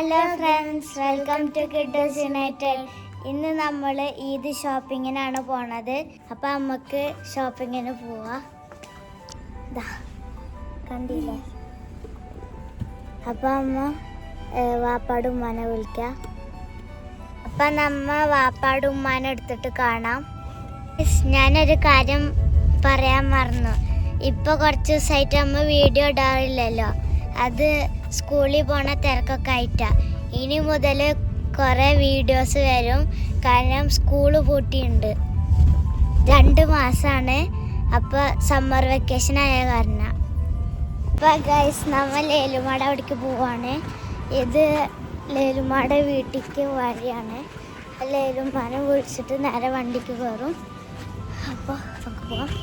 Hello friends, welcome to kids united. ഇന്ന് നമ്മൾ ഈദ് ഷോപ്പിങ്ങിനാണ് പോണത്. അപ്പം നമുക്ക് ഷോപ്പിങ്ങിന് പോവാ. കണ്ടില്ലേ? അപ്പം അമ്മ വാപ്പാട് ഉമ്മാനെ വിളിക്കാം. അപ്പം നമ്മ വാപ്പാട് ഉമ്മാനെ എടുത്തിട്ട് കാണാം. ഞാനൊരു കാര്യം പറയാൻ മറന്നു. ഇപ്പോൾ കുറച്ച് ദിവസമായിട്ട് അമ്മ വീഡിയോ ഇടാറില്ലല്ലോ. അത് സ്കൂളിൽ പോണ തിരക്കൊക്കെ ആയിട്ടാണ്. ഇനി മുതൽ കുറേ വീഡിയോസ് വരും. കാരണം സ്കൂൾ പൂട്ടിയുണ്ട്. 2 മാസമാണ്. അപ്പോൾ സമ്മർ വെക്കേഷൻ ആയ കാരണം. അപ്പോൾ ഗൈസ്, നമ്മൾ ലേലുമാട അവിടേക്ക് പോവാണ്. ഇത് ലേലുമാടെ വീട്ടിലേക്ക് വഴിയാണ്. ലേലുമാനെ വിളിച്ചിട്ട് നേരെ വണ്ടിക്ക് കയറും. അപ്പോൾ നമുക്ക് പോവാം.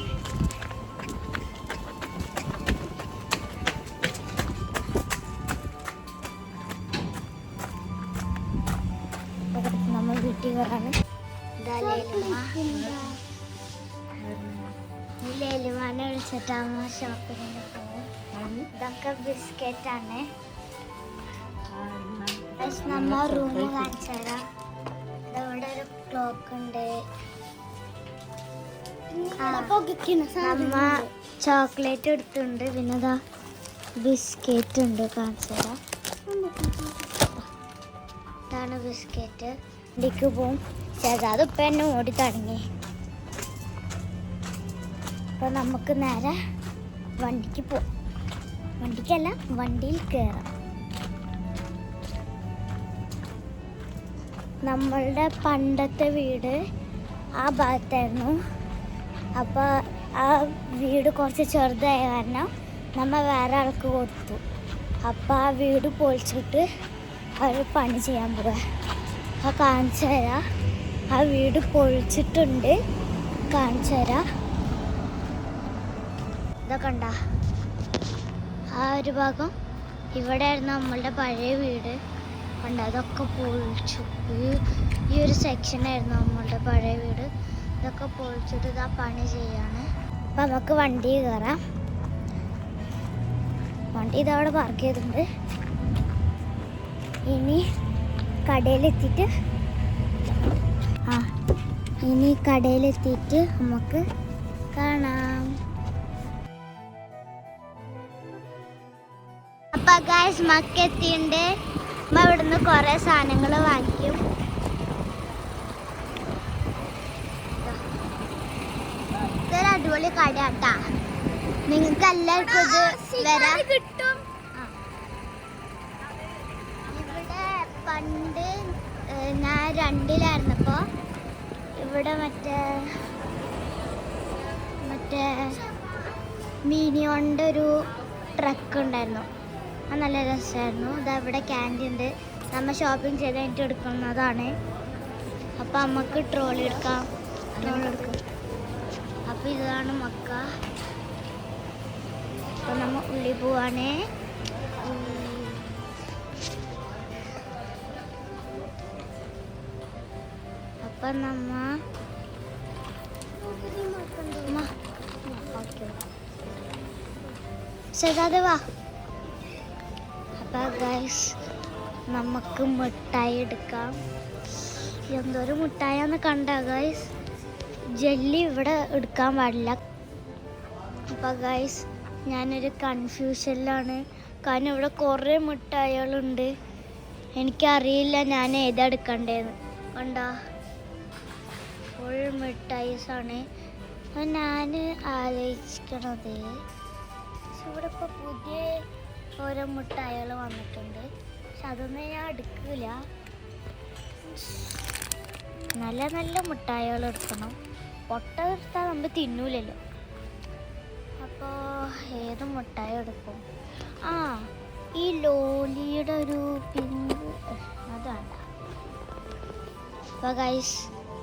നമ്മൾ വീട്ടിൽ കയറാണ്. ലേലുമാനെ വിളിച്ചിട്ടാകുമ്പോൾ ഷോപ്പിങ്ങിന് പോകും. ഇതൊക്കെ ബിസ്ക്കറ്റാണ്. നമ്മ റൂം കാണിച്ചു തരാം. ഇവിടെ ഒരു ക്ലോക്ക് ഉണ്ട്. നമ്മ ചോക്ലേറ്റ് എടുത്തുണ്ട്. പിന്നെ ഇതാ ബിസ്ക്കറ്റ് ഉണ്ട്, കാണിച്ചു തരാം. ഇതാണ് ബിസ്ക്കറ്റ്. വണ്ടിക്ക് പോവും. ചെറുതാത് ഇപ്പം എന്നെ ഓടി തുടങ്ങി. അപ്പോൾ നമുക്ക് നേരെ വണ്ടിക്ക് പോവാം. വണ്ടിക്കല്ല, വണ്ടിയിൽ കയറാം. നമ്മളുടെ പണ്ടത്തെ വീട് ആ ഭാഗത്തായിരുന്നു. അപ്പോൾ ആ വീട് കുറച്ച് ചെറുതായ കാരണം നമ്മൾ വേറെ ആൾക്ക് കൊടുത്തു. അപ്പോൾ ആ വീട് പൊളിച്ചിട്ട് അവർ പണി ചെയ്യാൻ പോവുക. അപ്പോൾ കാണിച്ചു തരാം. ആ വീട് പൊളിച്ചിട്ടുണ്ട്, കാണിച്ചു തരാം. ഇതൊക്കെ ഉണ്ടോ? ആ ഒരു ഭാഗം ഇവിടെ ആയിരുന്നു നമ്മളുടെ പഴയ വീട്. ഉണ്ട്, അതൊക്കെ പൊളിച്ചു. ഈ ഒരു സെക്ഷനായിരുന്നു നമ്മളുടെ പഴയ വീട്. ഇതൊക്കെ പൊളിച്ചിട്ട് ഇതാ പണി ചെയ്യാണ്. അപ്പം നമുക്ക് വണ്ടി കയറാം. വണ്ടി ഇതവിടെ പാർക്ക് ചെയ്തിട്ടുണ്ട്. ഇനി കടയിലെത്തിയിട്ട് നമുക്ക് കാണാം. അപ്പം ഗൈസ്, മക്കെത്തിയുണ്ട്. അപ്പം ഇവിടുന്ന് കുറേ സാധനങ്ങൾ വാങ്ങിക്കും. ഇതൊരു അടിപൊളി കടയാട്ടാ. നിങ്ങൾക്ക് എല്ലാവർക്കും ഇത് വരാൻ കിട്ടും. ഇവിടെ പണ്ട് ഞാൻ 2-ലായിരുന്നപ്പോൾ ഇവിടെ മറ്റേ മിനിയോൻ്റെ ഒരു ട്രക്ക് ഉണ്ടായിരുന്നു. അത് നല്ല രസമായിരുന്നു. ഇതാ ഇവിടെ ക്യാൻറ്റീൻ ഉണ്ട്. നമ്മൾ ഷോപ്പിംഗ് ചെയ്ത് കഴിഞ്ഞിട്ട് എടുക്കുന്നതാണ്. അപ്പോൾ നമുക്ക് ട്രോളി എടുക്കും. അപ്പോൾ ഇതാണ് മക്ക. അപ്പോൾ നമ്മൾ ഉള്ളിൽ പോവാണേ. അപ്പം നമ്മ വാ. അപ്പം ഗൈസ്, നമുക്ക് മിഠായി എടുക്കാം. എന്തോരം മിഠായിന്ന് കണ്ട ഗൈസ്. ജെല്ലി ഇവിടെ എടുക്കാൻ പാടില്ല. അപ്പം ഗൈസ്, ഞാനൊരു കൺഫ്യൂഷനിലാണ്. കാരണം ഇവിടെ കുറേ മിഠായികളുണ്ട്. എനിക്കറിയില്ല ഞാൻ ഏതാ എടുക്കണ്ടേന്ന്. കണ്ടോ, ഫുൾ മിഠായിസാണ്. അപ്പം ഞാൻ ആലോചിക്കണത്, ഇവിടെ ഇപ്പോൾ പുതിയ ഓരോ മിഠായികൾ വന്നിട്ടുണ്ട്. പക്ഷെ അതൊന്നും ഞാൻ എടുക്കില്ല. നല്ല നല്ല മിഠായികൾ എടുക്കണം. പൊട്ട എടുത്താൽ നമ്മൾ തിന്നൂലല്ലോ. അപ്പോൾ ഏത് മിഠായി എടുക്കും? ഈ ലോലിയുടെ ഒരു പിങ്ക് അതാണ്. അപ്പോൾ ഗൈസ്,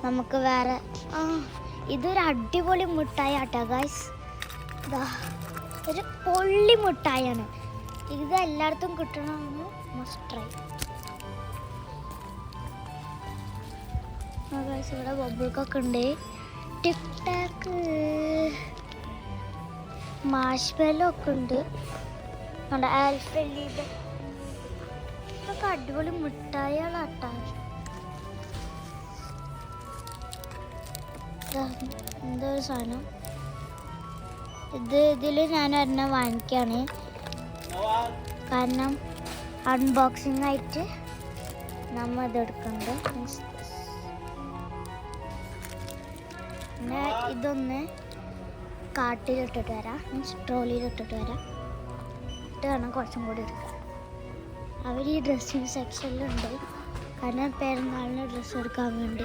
നമുക്ക് വേറെ ഇതൊരു അടിപൊളി മിഠായി ആട്ടോ ഗൈസ്. ഒരു പൊള്ളി മിഠായിയാണ്. ഇത് എല്ലായിടത്തും കിട്ടണമെന്ന് മസ്റ്റ് ട്രൈ. ഗൈസ്, ഇവിടെ ബബിൾക്കൊക്കെ ഉണ്ട്. ടിക് ടാക്ക്, മാഷ്മെല്ലോ ഒക്കെ ഉണ്ട്. ആൽഫലീബ് ഇതൊക്കെ അടിപൊളി മിഠായികളാട്ടാ. എന്തോ ഒരു സാധനം ഇതിൽ ഞാൻ ഒരെണ്ണം വാങ്ങിക്കാണ്, കാരണം അൺബോക്സിംഗ് ആയിട്ട് നമ്മൾ ഇതെടുക്കുന്നുണ്ട്. പിന്നെ ഇതൊന്ന് കാട്ടിലിട്ടിട്ട് വരാം, മീൻസ് ട്രോളിയിലിട്ടിട്ട് വരാം. ഇട്ട് വേണം കുറച്ചും കൂടി എടുക്കാൻ. അവർ ഈ ഡ്രസ്സിങ് സെക്ഷനിലുണ്ട്, കാരണം പെരുന്നാളിന് ഡ്രസ്സ് എടുക്കാൻ വേണ്ടി.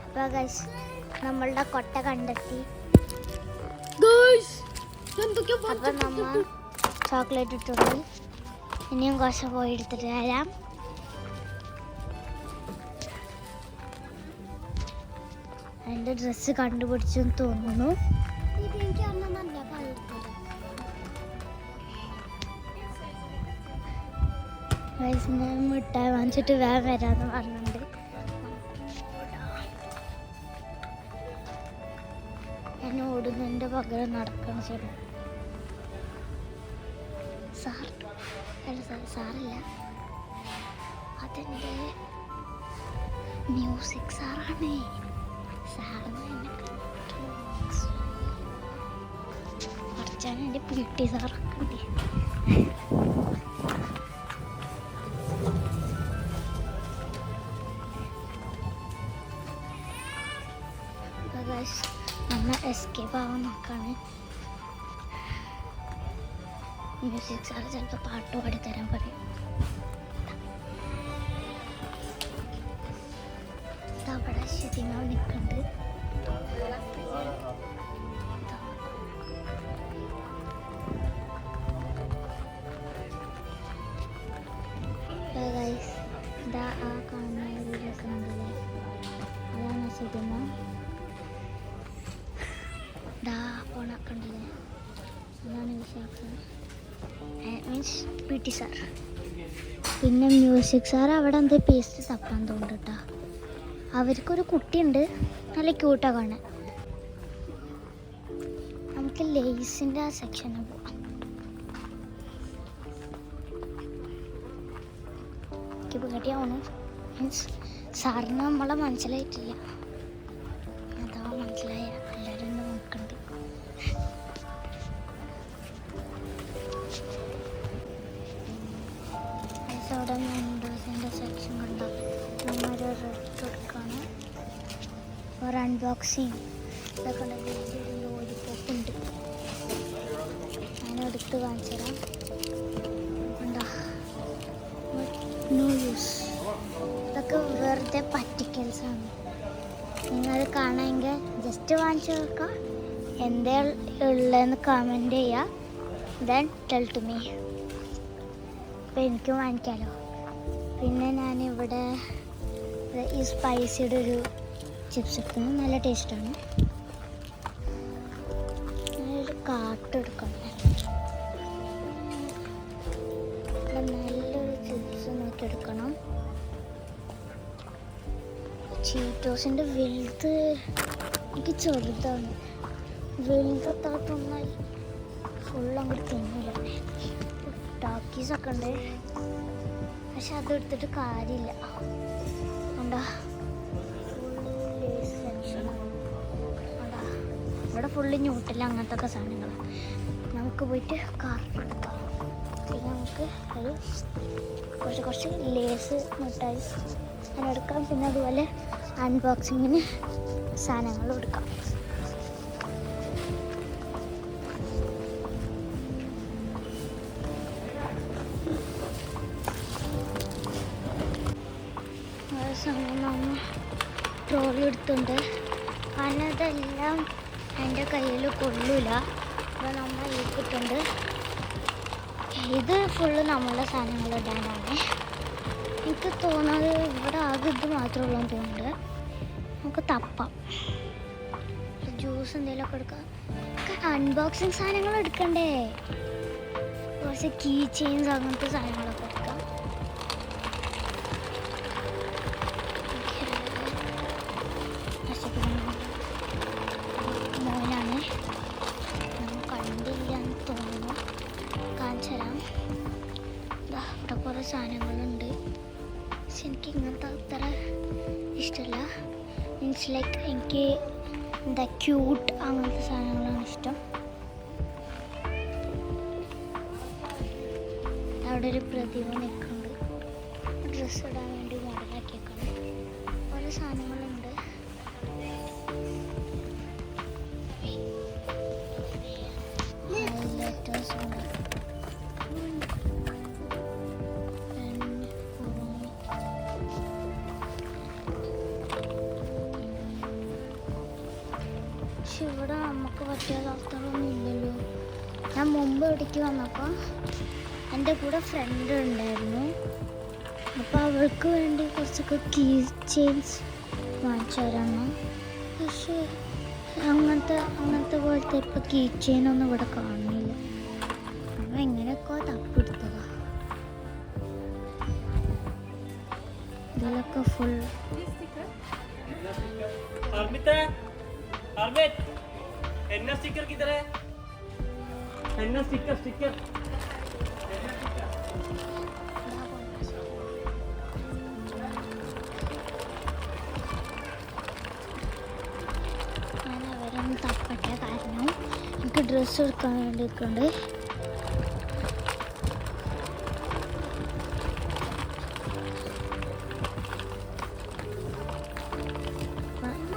അപ്പോൾ ഗൈസ് നമ്മളുടെ കൊട്ട കണ്ടെത്തി. അപ്പം നമ്മൾ ചോക്ലേറ്റ് ഇട്ടുണ്ട്. ഇനിയും കുറച്ച് പോയി എടുത്തിട്ട് വരാം. എൻ്റെ ഡ്രസ്സ് കണ്ടുപിടിച്ചെന്ന് തോന്നുന്നു. മിഠായി വാങ്ങിച്ചിട്ട് വേഗം വരാമെന്ന് പറഞ്ഞിട്ടുണ്ട്. ഞാൻ ഓടുന്നതിൻ്റെ പകരം നടക്കണം. ശരി സാർ, അല്ല സാറില്ല, അതെൻ്റെ മ്യൂസിക് സാറാണേ. സാറിന് കുറച്ചാണ് എൻ്റെ പി ടി സാറൊക്കെ ഉണ്ട്. നമ്മൾ എസ്കേപ്പ് ആവാൻ നോക്കാണ്. മ്യൂസിക് സാറ് ചിലപ്പോൾ പാട്ട് പാടിത്തരാൻ പറയും. അവിടെ ശരിമാവ് നിൽക്കുന്നുണ്ട്. ഇതാ ആ കാണുന്ന വീടൊക്കെ ഉണ്ടല്ലേ, അതാണ് ശരിമാവ്. ഇതാ പോണൊക്കെ ഉണ്ടല്ലേ, അതാണ് Vishakha, means P T sir. പിന്നെ മ്യൂസിക് സാർ അവിടെ എന്തോ പേസ്റ്റ് തപ്പാൻ തോന്നുന്നു കേട്ടോ. അവർക്കൊരു കുട്ടിയുണ്ട്, നല്ല ക്യൂട്ടാണ് കാണാൻ. നമുക്ക് ലേസിൻ്റെ ആ സെക്ഷനിൽ പോവാം. എനിക്ക് പേടിയാവണം, മീൻസ് സാറിന് നമ്മളെ മനസ്സിലായിട്ടില്ല. അതാ മനസ്സിലായ എല്ലാവരും നോക്കുന്നുണ്ട്. അവിടെ മെമ്പേഴ്സിൻ്റെ സെക്ഷൻ കണ്ടോ, നമ്മളൊരു റെഡ് എടുക്കാണ്. ഒരു അൺബോക്സിങ് ഇതൊക്കെ ലോലിപ്പോപ്പുണ്ട്, ഞാനെടുത്ത് കാണിച്ചു തരാം. എന്താ നോ യൂസ്, ഇതൊക്കെ വെറുതെ പറ്റിക്കൽസാണ്. നിങ്ങളത് കാണാമെങ്കിൽ ജസ്റ്റ് വാങ്ങിച്ചു നോക്കാം. എന്താ ഉള്ളതെന്ന് കമൻറ്റ് ചെയ്യുക, ദെൻ ടെൽ ടു മീ. അപ്പോൾ എനിക്കും വാങ്ങിക്കാമല്ലോ. പിന്നെ ഞാനിവിടെ ഈ സ്പൈസിയുടെ ഒരു ചിപ്സ് എടുക്കുന്നു, നല്ല ടേസ്റ്റാണ്. ഞാനൊരു കാർട്ട് എടുക്കണം, നല്ലൊരു ചിപ്സ് നോക്കി എടുക്കണം. ചീറ്റോസിൻ്റെ വലുത് എനിക്ക് ചെറുതാണ്, വലുതെത്താത്തൊന്നാൽ ഫുൾ അങ്ങോട്ട് തിന്നില്ല. ടാക്കീസൊക്കെ ഉണ്ട്, പക്ഷെ അതെടുത്തിട്ട് കാര്യമില്ല. എന്താ ഇവിടെ ഫുള്ള് ന്യൂട്ടില്ല, അങ്ങനത്തെ ഒക്കെ സാധനങ്ങളാണ്. നമുക്ക് പോയിട്ട് കാർട്ടെടുക്കാം. പിന്നെ നമുക്ക് ഒരു കുറച്ച് ലേസ് മിഠായി അതിനെടുക്കാം. പിന്നെ അതുപോലെ അൺബോക്സിങ്ങിന് സാധനങ്ങളും എടുക്കാം. നമ്മൾ ട്രോളി എടുത്തുണ്ട്, കാരണം ഇതെല്ലാം എൻ്റെ കയ്യിൽ കൊള്ളില്ല. അപ്പോൾ നമ്മൾ ഇട്ടിട്ടുണ്ട്. ഇത് ഫുള്ള് നമ്മളുടെ സാധനങ്ങൾ ഇടാനാണ്. എനിക്ക് തോന്നുന്നത് ഇവിടെ ആകെ ഇത് മാത്രമേ ഉള്ളൂ എന്ന് തോന്നുന്നുണ്ട്. നമുക്ക് തപ്പാം, ജ്യൂസ് എന്തെങ്കിലുമൊക്കെ എടുക്കാം. അൺബോക്സിങ് സാധനങ്ങൾ എടുക്കണ്ടേ, കുറച്ച് കീ ചെയിൻസ് അങ്ങനത്തെ സാധനങ്ങളൊക്കെ എടുക്കാം. മോനാണ് എനിക്ക് ഇങ്ങനത്തെ അത്ര ഇഷ്ടമല്ല. മീൻസ് ലൈക്ക് എനിക്ക് എന്താ ക്യൂട്ട് അങ്ങനത്തെ സാധനങ്ങളാണ് ഇഷ്ടം. അവിടെ ഒരു പ്രതിമ നിൽക്കുന്നുണ്ട്. ഡ്രസ്സ് ഇടാൻ വേണ്ടി മോഡലാക്കിയേക്കാണ്. ഓരോ സാധനങ്ങളുണ്ട്. ഹൈലൈറ്റേഴ്സ് ഉണ്ട്. പക്ഷെ ഇവിടെ നമുക്ക് പറ്റിയ ഡോക്ടറൊന്നും ഇല്ലല്ലോ. ഞാൻ മുമ്പ് ഇവിടേക്ക് വന്നപ്പോൾ എൻ്റെ കൂടെ ഫ്രണ്ട് ഉണ്ടായിരുന്നു. അപ്പോൾ അവൾക്ക് വേണ്ടി കുറച്ചൊക്കെ കീ ചെയിൻസ് വാങ്ങിച്ചു തരണം. പക്ഷേ അങ്ങനത്തെ പോലത്തെ ഇപ്പോൾ കീ ചെയിനൊന്നും ഇവിടെ കാണുന്നില്ല. നമ്മൾ എങ്ങനെയൊക്കെ തപ്പെടുത്തതാ. ഇതിലൊക്കെ ഫുൾ स्टिकर किधर है? स्टिकर ഞാൻ അവരൊന്നും തപ്പട്ടെ, കാരണം എനിക്ക് ഡ്രസ്സ് എടുക്കാൻ വേണ്ടിയിട്ടുണ്ട്.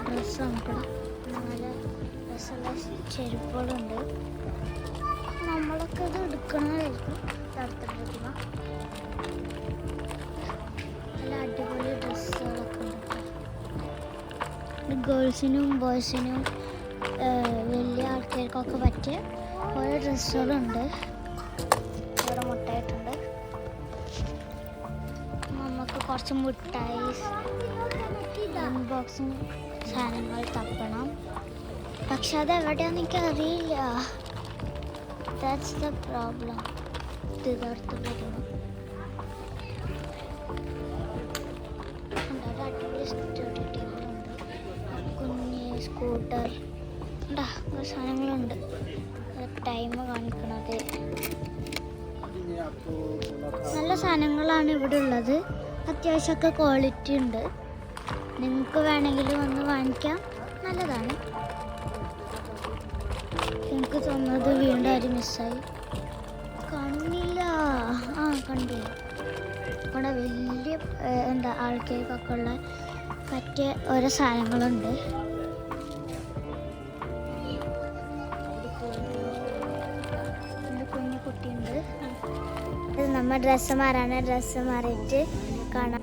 ഡ്രസ്സ് നോക്കണം. നല്ല ഡ്രസ്സുള്ള ചെരുപ്പുകളുണ്ട്. നമ്മളൊക്കെ ഇത് എടുക്കണമായിരിക്കും. അടുത്ത പ്രതിമ നല്ല അടിപൊളി ഡ്രസ്സുകളൊക്കെ ഉണ്ട്. ഗേൾസിനും ബോയ്സിനും വലിയ ആൾക്കാർക്കൊക്കെ പറ്റിയ ഓരോ ഡ്രസ്സുകളുണ്ട്. ഇവിടെ മുട്ടായിട്ടുണ്ട്. നമുക്ക് കുറച്ച് മുട്ടായി അൺബോക്സിങ് സാധനങ്ങൾ തപ്പണം. പക്ഷെ അത് എവിടെയാണെന്ന് എനിക്കറിയില്ല. That's the problem. ഇതടുത്ത് വരുന്നു. അടിപൊളി സ്റ്റഡി ടേബിളുണ്ട്. കുഞ്ഞ് സ്കൂട്ടർ ഉണ്ടാ കുറേ സാധനങ്ങളുണ്ട്. ടൈം കാണിക്കണത്. നല്ല സാധനങ്ങളാണ് ഇവിടെ ഉള്ളത്. അത്യാവശ്യമൊക്കെ ക്വാളിറ്റി ഉണ്ട്. നിങ്ങൾക്ക് വേണമെങ്കിൽ വന്ന് വാങ്ങിക്കാം. നല്ലതാണ്. എനിക്ക് തോന്നുന്നത് വീണ്ടും ആരും മിസ്സായി കാണുന്നില്ല. കണ്ടില്ല. ഇവിടെ വലിയ എന്താ ആൾക്കാർക്കൊക്കെ ഉള്ള പറ്റിയ ഓരോ സാധനങ്ങളുണ്ട്. കുഞ്ഞു കുട്ടിയുണ്ട്. ഇത് നമ്മൾ ഡ്രസ്സ് മാറാണ്. ഡ്രസ്സ് മാറിയിട്ട് കാണാം.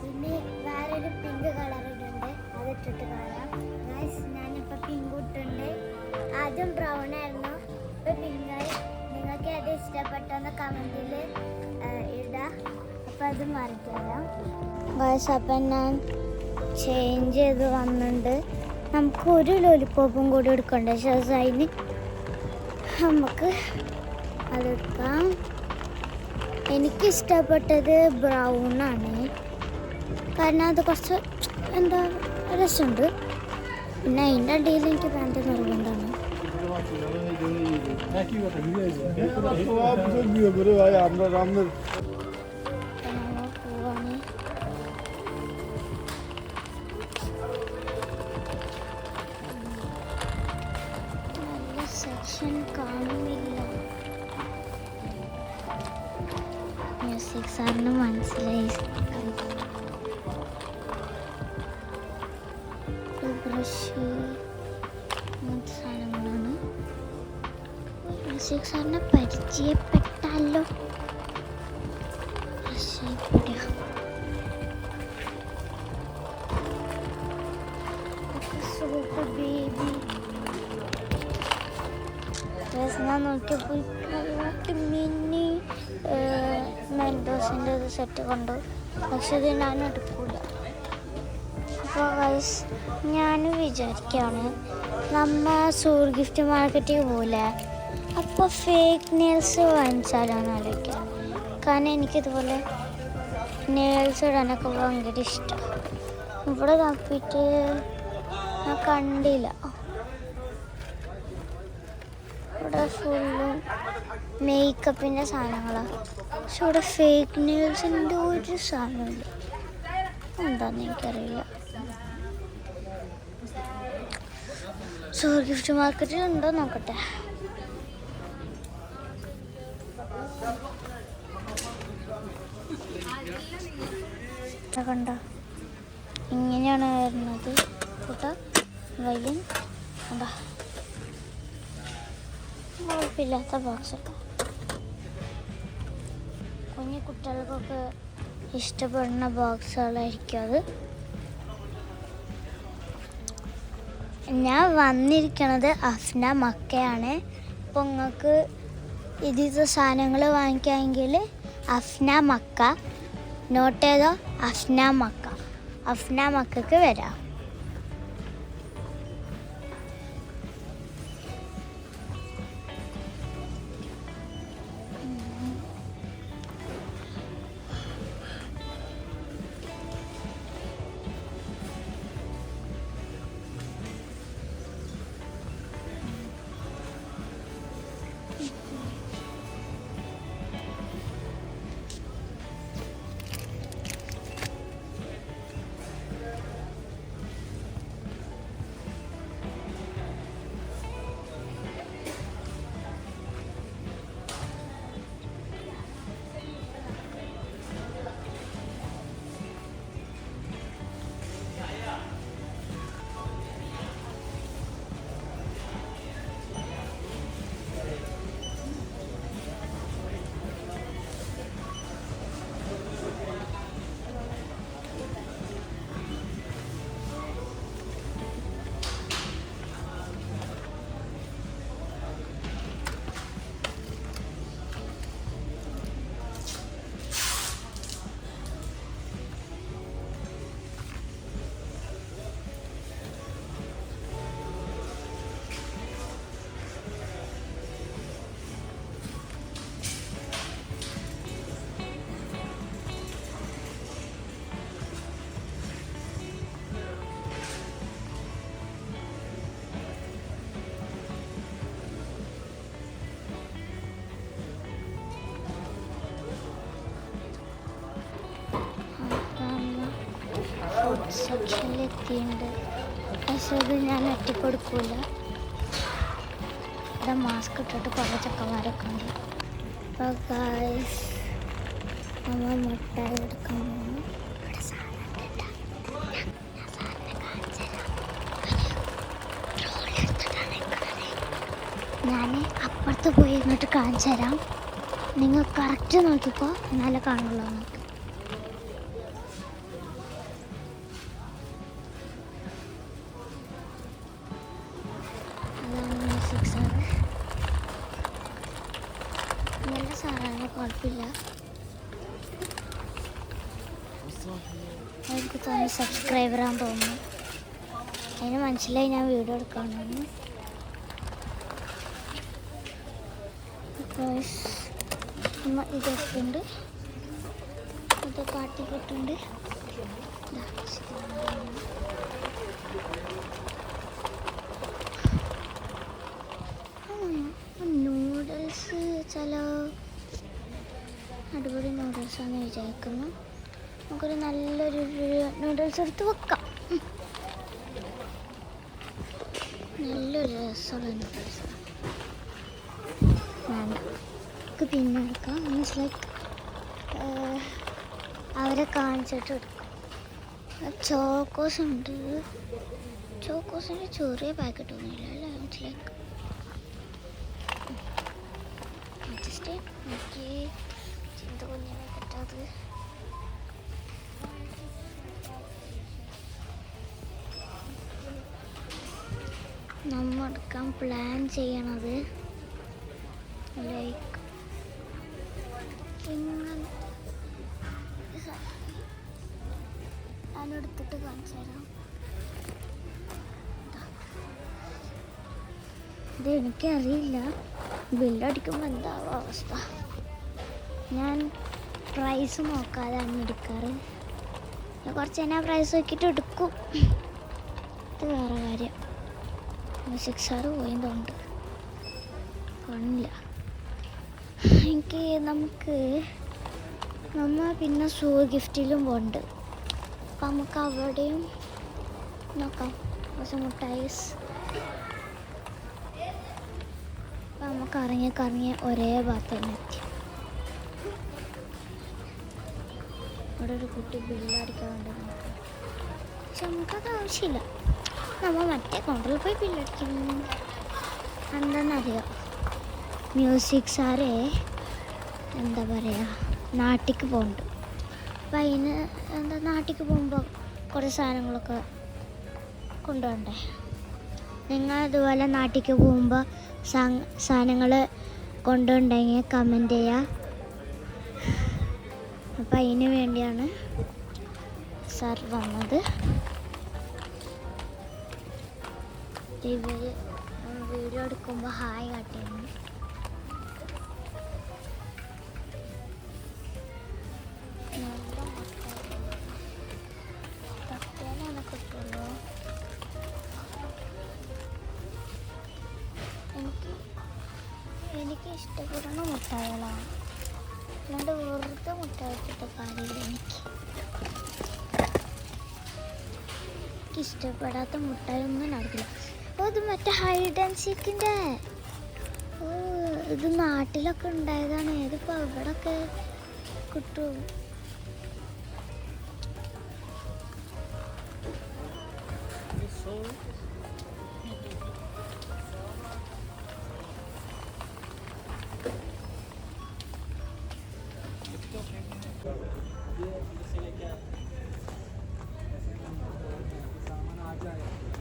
പിന്നെ വേറൊരു പിങ്ക് കളറിട്ടുണ്ട്. അതിട്ടിട്ട് കാണാം. ഞാനിപ്പോൾ പിങ്ക് ഇട്ടുണ്ട്. ആദ്യം ബ്രൗൺ ആയിരുന്നു, ഇപ്പോൾ പിങ്കായി. നിങ്ങൾക്ക് അത് ഇഷ്ടപ്പെട്ടെന്ന് കമൻറ്റിൽ ഇടാം. അപ്പോൾ അത് മാറിത്തരാം. അപ്പം ഞാൻ ചേഞ്ച് ചെയ്ത് വന്നിട്ടുണ്ട്. നമുക്ക് ഒരു ലോലിപ്പോപ്പും കൂടി എടുക്കണ്ടേ ഷസായിന്. നമുക്ക് അതെടുക്കാം. എനിക്കിഷ്ടപ്പെട്ടത് ബ്രൗണാണ്. കാരണം അത് കുറച്ച് എന്താ രസമുണ്ട്. പിന്നെ അതിൻ്റെ അടിയിൽ എനിക്ക് പാൻറ് നിർബന്ധമാണ്. പോവാണ്. നല്ല സെക്ഷൻ കാണുന്നില്ല. മ്യൂസിക് സാറിന് മനസ്സിലായി. ബ്രഷ് അങ്ങനത്തെ സാധനങ്ങളാണ്. മ്യൂസിക് സാറിനെ പരിചയപ്പെട്ടാലോ. സൂപ്പർ ബേബി ഞാൻ നോക്കിയപ്പോൾ മിനി മെൻഡോസിൻ്റെ ഒരു സെറ്റ് കണ്ടു. പക്ഷെ ഇത് ഞാൻ എടുക്കില്ല. അപ്പോൾ ഗൈസ് ഞാൻ വിചാരിക്കുകയാണ് നമ്മൾ സൂർ ഗിഫ്റ്റ് മാർക്കറ്റിൽ പോലെ അപ്പോൾ ഫേക്ക് നെയിൽസ് വാങ്ങിച്ചാലോന്ന് ആലോചിക്കാം. കാരണം എനിക്കിതുപോലെ നെയിൽസ് ഇടാനൊക്കെ ഭയങ്കര ഇഷ്ടം. ഇവിടെ തപ്പിയിട്ട് ഞാൻ കണ്ടില്ല. ഇവിടെ ഫുള്ളും മേക്കപ്പിൻ്റെ സാധനങ്ങളാണ്. പക്ഷെ ഇവിടെ ഫേക്ക് നെയിൽസിൻ്റെ ഒരു സാധനമില്ല, എന്താണെന്ന് എനിക്കറിയില്ല. ഗിഫ്റ്റ് മാർക്കറ്റിൽ ഉണ്ടോ നോക്കട്ടെ. കണ്ട ഇങ്ങനെയാണ് വരുന്നത് കൂട്ട വൈലിൻ. കണ്ട കുഴപ്പമില്ലാത്ത ബോക്സൊക്കെ കുഞ്ഞു കുട്ടികൾക്കൊക്കെ ഇഷ്ടപ്പെടുന്ന ബോക്സുകളായിരിക്കും അത്. ഞാൻ വന്നിരിക്കണത് അഫ്ന മക്കയാണ്. അപ്പോൾ നിങ്ങൾക്ക് ഇതിൻ്റെ സാധനങ്ങൾ വാങ്ങിക്കാമെങ്കിൽ അഫ്ന മക്ക നോട്ട് ചെയ്തോ, അഫ്ന മക്കക്ക് വരാം. സെക്ഷനിലെത്തിയിട്ടുണ്ട്. പക്ഷേ ഇത് ഞാൻ ഒറ്റക്കൊടുക്കൂല. ഇവിടെ മാസ്ക് ഇട്ടിട്ട് കുറേ ചക്കന്മാരൊക്കെ ഉണ്ട്. അപ്പോൾ ഗായ്സ് നമ്മൾ മുട്ടായി എടുക്കാൻ പോകുന്നു. ഇവിടെ ഞാൻ അപ്പുറത്ത് പോയി ഇങ്ങോട്ട് കാണിച്ചു തരാം. നിങ്ങൾ കറക്റ്റ് നോക്കിക്കോ, എന്നാലേ കാണുള്ളൂ. നമുക്ക് നല്ല സാറാണ്, കുഴപ്പമില്ല. എനിക്ക് തോന്നി സബ്സ്ക്രൈബറാന്ന് തോന്നുന്നു. അതിന് മനസ്സിലായി ഞാൻ വീഡിയോ എടുക്കാമെന്ന്. ഇതൊക്കെ ഉണ്ട്, ഇത് കാട്ടിക്കിട്ടുണ്ട്. നൂഡിൽസ് ചില അടിപൊളി നൂഡിൽസാന്ന് വിചാരിക്കുന്നു. നമുക്കൊരു നല്ലൊരു നൂഡിൽസ് എടുത്ത് വെക്കാം. നല്ലൊരു രസമുള്ള നൂഡിൽസ് വേണ്ട, നമുക്ക് പിന്നെ എടുക്കാം. മീൻസ് ലൈക്ക് അവരെ കാണിച്ചിട്ട് എടുക്കാം. ചോക്കോസ് ഉണ്ട്. ചോക്കോസിൻ്റെ ചെറിയ പാക്കറ്റ് ഒന്നുമില്ല അല്ലേ. മീൻസ് ലൈക്ക് എനിക്ക് ചിന്ത കുഞ്ഞിനെ പറ്റാത്. നമ്മ എടുക്കാൻ പ്ലാൻ ചെയ്യണത് ലൈക്ക് ഇങ്ങനത്തെ ഞാനെടുത്തിട്ട് കാണിച്ചു തരാം. ഇത് എനിക്കറിയില്ല ബില്ലടിക്കുമ്പോൾ എന്താവും അവസ്ഥ. ഞാൻ പ്രൈസ് നോക്കാതാണ് എടുക്കാറ്. കുറച്ച് കഴിഞ്ഞാൽ പ്രൈസ് നോക്കിയിട്ട് എടുക്കും. ഇത് വേറെ കാര്യം. 6 പോയെന്ന് തോന്നുന്നുണ്ട്, കാണില്ല. നമുക്ക് നമ്മ പിന്നെ സൂ ഗിഫ്റ്റിലും പോണ്ട്. അപ്പം നമുക്ക് അവിടെയും നോക്കാം കുറച്ച് മുട്ടായിസ്. അപ്പം നമുക്ക് കറങ്ങി ഒരേ ഭാഗത്ത് തന്നെ എത്തി. അവിടെ ഒരു കുട്ടി ബില്ലടിക്കാൻ വേണ്ടി നോക്കാം. പക്ഷെ നമുക്കത് ആവശ്യമില്ല. നമ്മൾ മറ്റേ കൗണ്ടറിൽ പോയി ബില്ലടിക്കുന്നു. എന്താണെന്നറിയാം, മ്യൂസിക് സാറേ എന്താ പറയുക നാട്ടിലേക്ക് പോകുന്നുണ്ട്. അപ്പം അതിന് നാട്ടിലേക്ക് പോകുമ്പോൾ കുറേ സാധനങ്ങളൊക്കെ കൊണ്ടുപോകണ്ടേ. നിങ്ങൾ അതുപോലെ നാട്ടിലേക്ക് പോകുമ്പോൾ സാധനങ്ങൾ കൊണ്ടുപോയിട്ടുണ്ടെങ്കിൽ കമൻറ്റ് ചെയ്യുക. അപ്പം അതിന് വേണ്ടിയാണ് സാർ വന്നത്. ഇവർ വീഡിയോ എടുക്കുമ്പോൾ ഹായ് കാട്ടിയിരുന്നു. തട്ടിയാലാണ് കിട്ടുള്ളൂ. എനിക്ക് ഇഷ്ടപ്പെടുന്ന മുട്ടായികളാണ്, അല്ലാണ്ട് വെറുതെ മുട്ടായി വെച്ചിട്ട് കാര്യമില്ല. എനിക്ക് ഇഷ്ടപ്പെടാത്ത മുട്ടായി ഒന്നും നടക്കില്ല. ഇത് മറ്റേ ഹൈഡ് ആൻഡ് സീക്കിൻ്റെ ഇത് നാട്ടിലൊക്കെ ഉണ്ടായതാണ്. ഇതിപ്പോൾ ഇവിടെയൊക്കെ കിട്ടും.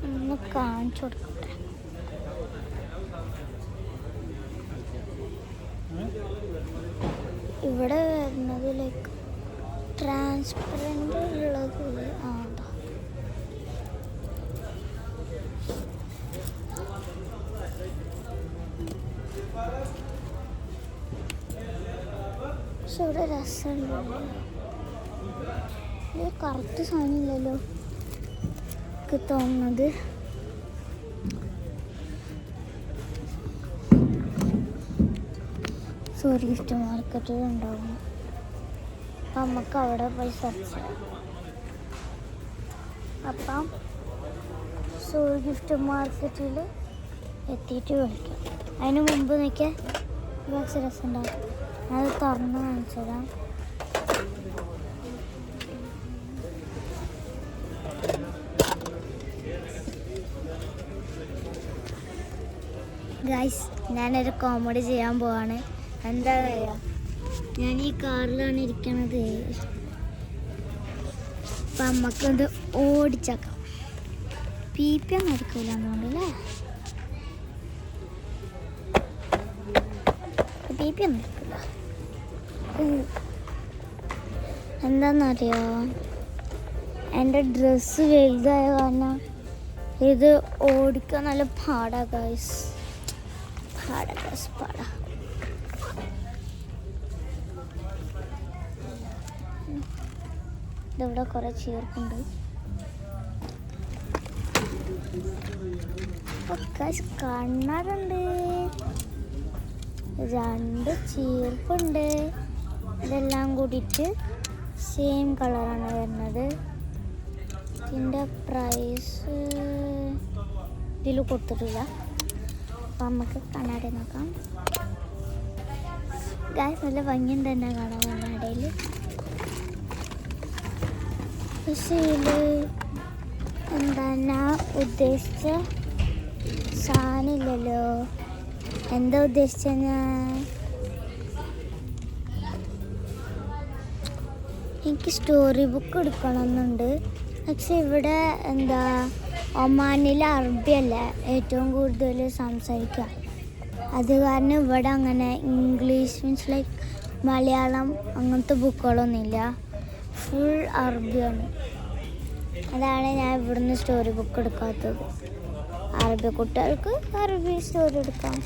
ഒന്ന് കാണിച്ചു കൊടുക്കട്ടെ. ഇവിടെ വരുന്നത് ലൈക്ക് ട്രാൻസ്പെറൻ്റ് ഉള്ളത്. ഉണ്ടോ പക്ഷെ ഇവിടെ രസമുണ്ടല്ലോ. ഇത് കറക്റ്റ് സാധനമില്ലല്ലോ എനിക്ക് തോന്നുന്നത്. സൂര്യ ഗിഫ്റ്റ് മാർക്കറ്റിൽ ഉണ്ടാവും. അപ്പം നമുക്ക് അവിടെ പോയി സെർച്ച് ചെയ്യാം. അപ്പം സൂര്യ ഗിഫ്റ്റ് മാർക്കറ്റിൽ എത്തിയിട്ട് വിളിക്കാം. അതിന് മുമ്പ് നോക്കിയാൽ കുറച്ച് രസമുണ്ടാവും. അത് തുറന്ന് കാണിച്ചതാണ്. ഗൈസ്, ഞാനൊരു കോമഡി ചെയ്യാൻ പോവാണ്. എന്താ പറയുക, ഞാൻ ഈ കാറിലാണ് ഇരിക്കണത്. അപ്പം നമുക്കത് ഓടിച്ചേക്കാം. പീപ്പി ഒന്നും എടുക്കില്ല എന്നുകൊണ്ടല്ലേ, പീപ്പി ഒന്നും എടുക്കില്ല. എന്താണെന്നറിയോ, എൻ്റെ ഡ്രസ്സ് വലുതായ കാരണം ഇത് ഓടിക്കാൻ നല്ല പാടാ ഗൈസ്. പാടാ. ഇതിവിടെ കുറേ ചീർപ്പുണ്ട്. കണ്ണറുണ്ട്, 2 ചീർപ്പുണ്ട്. ഇതെല്ലാം കൂടിയിട്ട് സെയിം കളറാണ് വരുന്നത്. ഇതിൻ്റെ പ്രൈസ് ഇതിൽ കൊടുത്തിട്ടില്ല. അപ്പം നമുക്ക് കണ്ണാടി നോക്കാം. ഗൈസ്, നല്ല ഭംഗിയും തന്നെ കാണാം കണ്ണാടിയിൽ. പക്ഷേ ഇതിൽ എന്താ ഞാൻ ഉദ്ദേശിച്ച സാധനമില്ലല്ലോ. എന്താ ഉദ്ദേശിച്ച ഞാൻ, എനിക്ക് സ്റ്റോറി ബുക്ക് എടുക്കണമെന്നുണ്ട്. പക്ഷെ ഇവിടെ എന്താ ഒമാനിൽ അറബിയല്ല ഏറ്റവും കൂടുതൽ സംസാരിക്കുക. അത് കാരണം ഇവിടെ അങ്ങനെ ഇംഗ്ലീഷ് മീൻസ് ലൈക്ക് മലയാളം അങ്ങനത്തെ ബുക്കുകളൊന്നുമില്ല, ഫുൾ അറബിയാണ്. അതാണ് ഞാൻ ഇവിടുന്ന് സ്റ്റോറി ബുക്ക് എടുക്കാത്തത്. അറബി കുട്ടികൾക്ക് അറബി സ്റ്റോറി എടുക്കാം.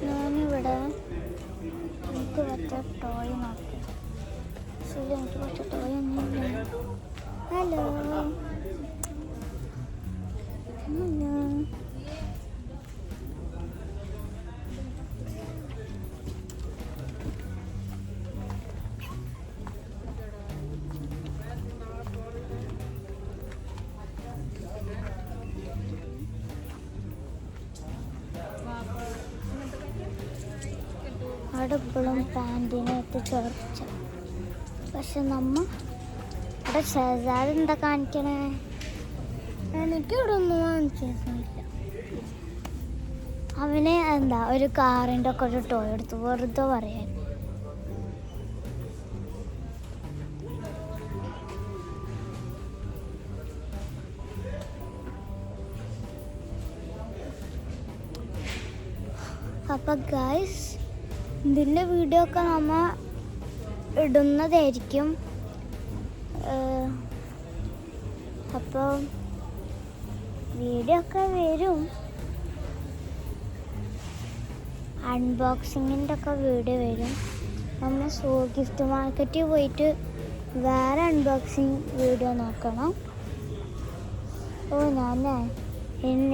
ഞാനിവിടെ എനിക്ക് പറ്റിയ ടോയ് നോക്കി. പക്ഷെ പറ്റില്ല, എനിക്ക് കുറച്ച് ടോയ് ഒന്നുമില്ല. ഹലോ അവിടെ ഇപ്പോഴും പാൻറ്റിനായിട്ട് ചേർച്ച. പക്ഷെ നമ്മ അവിടെ ഷെസാദ് എന്താ കാണിക്കണേ? എനിക്കിവിടെ ഒന്നും കാണിച്ചില്ല. അവനെ എന്താ ഒരു കാറിൻ്റെ ഒക്കെ ഒരു ടോയ് എടുത്തു, വെറുതെ പറയാൻ. അപ്പം ഗൈസ്, ഇതിൻ്റെ വീഡിയോ ഒക്കെ നമ്മൾ ഇടുന്നതായിരിക്കും. അപ്പോൾ വീഡിയോ ഒക്കെ വരും. അൺബോക്സിങ്ങിൻ്റെ ഒക്കെ വീഡിയോ വരും. നമ്മൾ ഗിഫ്റ്റ് മാർക്കറ്റിൽ പോയിട്ട് വേറെ അൺബോക്സിങ് വീഡിയോ നോക്കണം.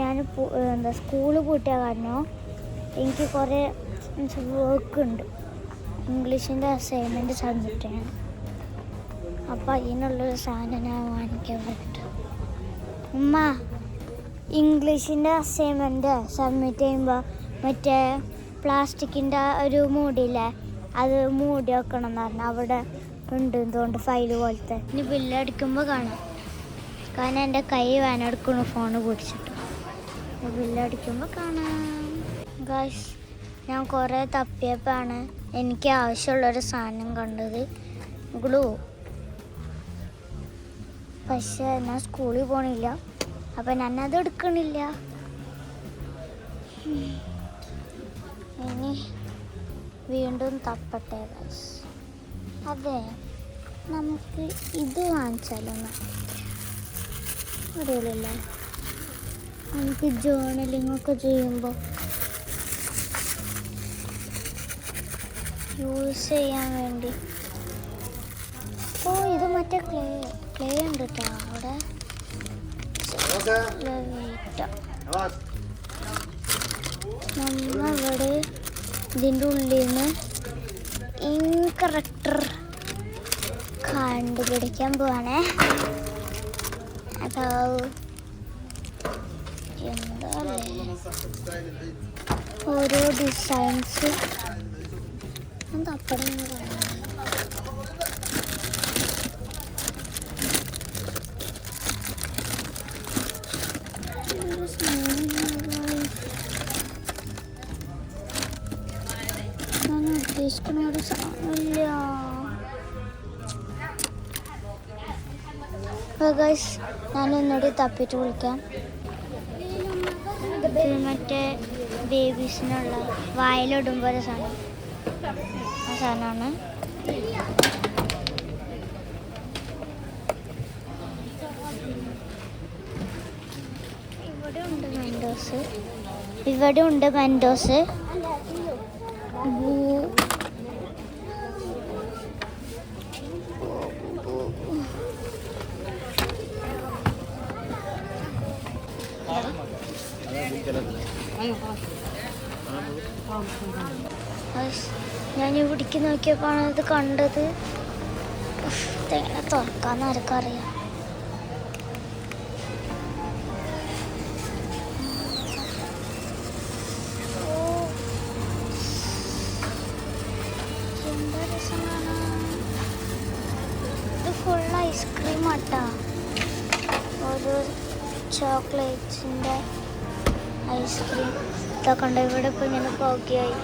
ഞാൻ എന്താ സ്കൂള് പൂട്ടിയ കാരണം എനിക്ക് കുറേ വർക്ക് ഉണ്ട്. ഇംഗ്ലീഷിൻ്റെ അസൈൻമെൻറ്റ് സബ്മിറ്റ് ചെയ്യണം. അപ്പോൾ അതിനുള്ളൊരു സാധനം ഞാൻ വാങ്ങിക്കാൻ പറ്റും. ഉമ്മ, ഇംഗ്ലീഷിൻ്റെ അസൈൻമെൻറ്റ് സബ്മിറ്റ് ചെയ്യുമ്പോൾ മറ്റേ പ്ലാസ്റ്റിക്കിൻ്റെ ഒരു മൂടിയില്ലേ, അത് മൂടി വെക്കണം എന്ന് പറഞ്ഞാൽ അവിടെ ഉണ്ട് എന്തുകൊണ്ട് ഫയല് പോലത്തെ. ഇനി ബില്ലടിക്കുമ്പോൾ കാണാം. കാരണം എൻ്റെ കൈ വേനെടുക്കണു ഫോണ് പിടിച്ചിട്ട്. ബില്ലടിക്കുമ്പോൾ കാണാം. ഗൈസ്, ഞാൻ കുറേ തപ്പിയപ്പോഴാണ് എനിക്ക് ആവശ്യമുള്ളൊരു സാധനം കണ്ടത്, ഗ്ലൂ. പക്ഷേ ഞാൻ സ്കൂളിൽ പോണില്ല, അപ്പം ഞാനത് എടുക്കണില്ല. ഇനി വീണ്ടും തപ്പട്ടെ ഗൈസ്. അതെ, നമുക്ക് ഇത് വാങ്ങിച്ചാലോ? അറിയില്ല, നമുക്ക് ജേർണലിംഗ് ഒക്കെ ചെയ്യുമ്പോൾ യൂസ് ചെയ്യാൻ വേണ്ടി. ഇത് മറ്റേ ക്ലേ ഉണ്ട് കേട്ടോ അവിടെ. നമ്മളിവിടെ ഇതിൻ്റെ ഉള്ളിൽ നിന്ന് ഇൻകറക്ടർ കണ്ടുപിടിക്കാൻ പോവാണേ. അതോ എന്താ ഓരോ ഡിസൈൻസ് തപ്പടം ഞാൻ ഉദ്ദേശിക്കുന്ന ഒരു സാധനമില്ല. ഗൈസ്, ഞാൻ ഒന്നുകൂടി തപ്പിയിട്ട് വിളിക്കാം. ഇത് മറ്റേ ബേബീസിനുള്ള വായിലിടുമ്പോൾ ഒരു സാധനം, ആ സാധനമാണ്. ഇവിടെ ഉണ്ട് മെൻഡോസ്. ഞാൻ ഇവിടേക്ക് നോക്കിയപ്പോഴാണ് ഇത് കണ്ടത്. തേങ്ങ തുറക്കാന്ന് ആർക്കറിയാം. എന്താ രസം കാണാൻ. ഇത് ഫുൾ ഐസ്ക്രീം ആട്ടാ. ഒരു ചോക്ലേറ്റ്സിൻ്റെ ഐസ്ക്രീം ഇതൊക്കെ ഉണ്ട്. ഇവിടെ ഇപ്പം ഇങ്ങനെ പോക്കിയായി.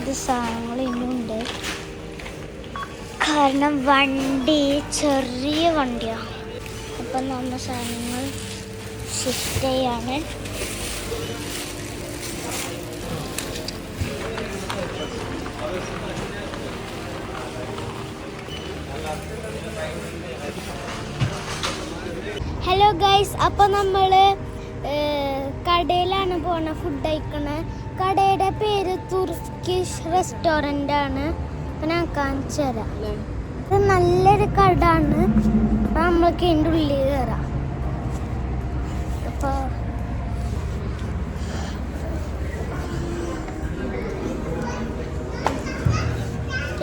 ഇത് സാധനങ്ങൾ ഇനിയുണ്ട്. കാരണം വണ്ടി ചെറിയ വണ്ടിയാണ്. അപ്പം നമ്മൾ സാധനങ്ങൾ ഷിഫ്റ്റ് ചെയ്യാണ്. ഹലോ ഗൈസ്, അപ്പോൾ നമ്മൾ കടയിലാണ് പോണ ഫുഡ് കഴിക്കണത്. കടയുടെ പേര് തുർക്കിഷ് റെസ്റ്റോറൻ്റ് ആണ്. അപ്പൊ ഞാൻ കാണിച്ചു തരാം. ഇത് നല്ലൊരു കടാണ്. അപ്പൊ നമ്മൾക്ക് ഇതിൻ്റെ ഉള്ളിൽ കയറാം. അപ്പൊ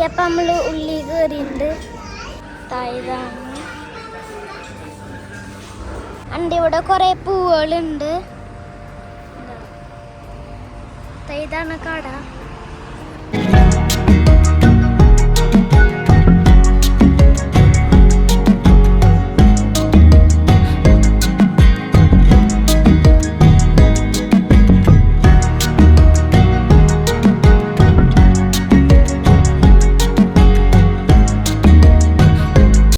അപ്പൊ നമ്മള് ഉള്ളിൽ കയറിയിട്ടുണ്ട്. ഇതാണ് എൻ്റെ ഇവിടെ കുറെ പൂവുകളുണ്ട്. ഇതാണ് കട.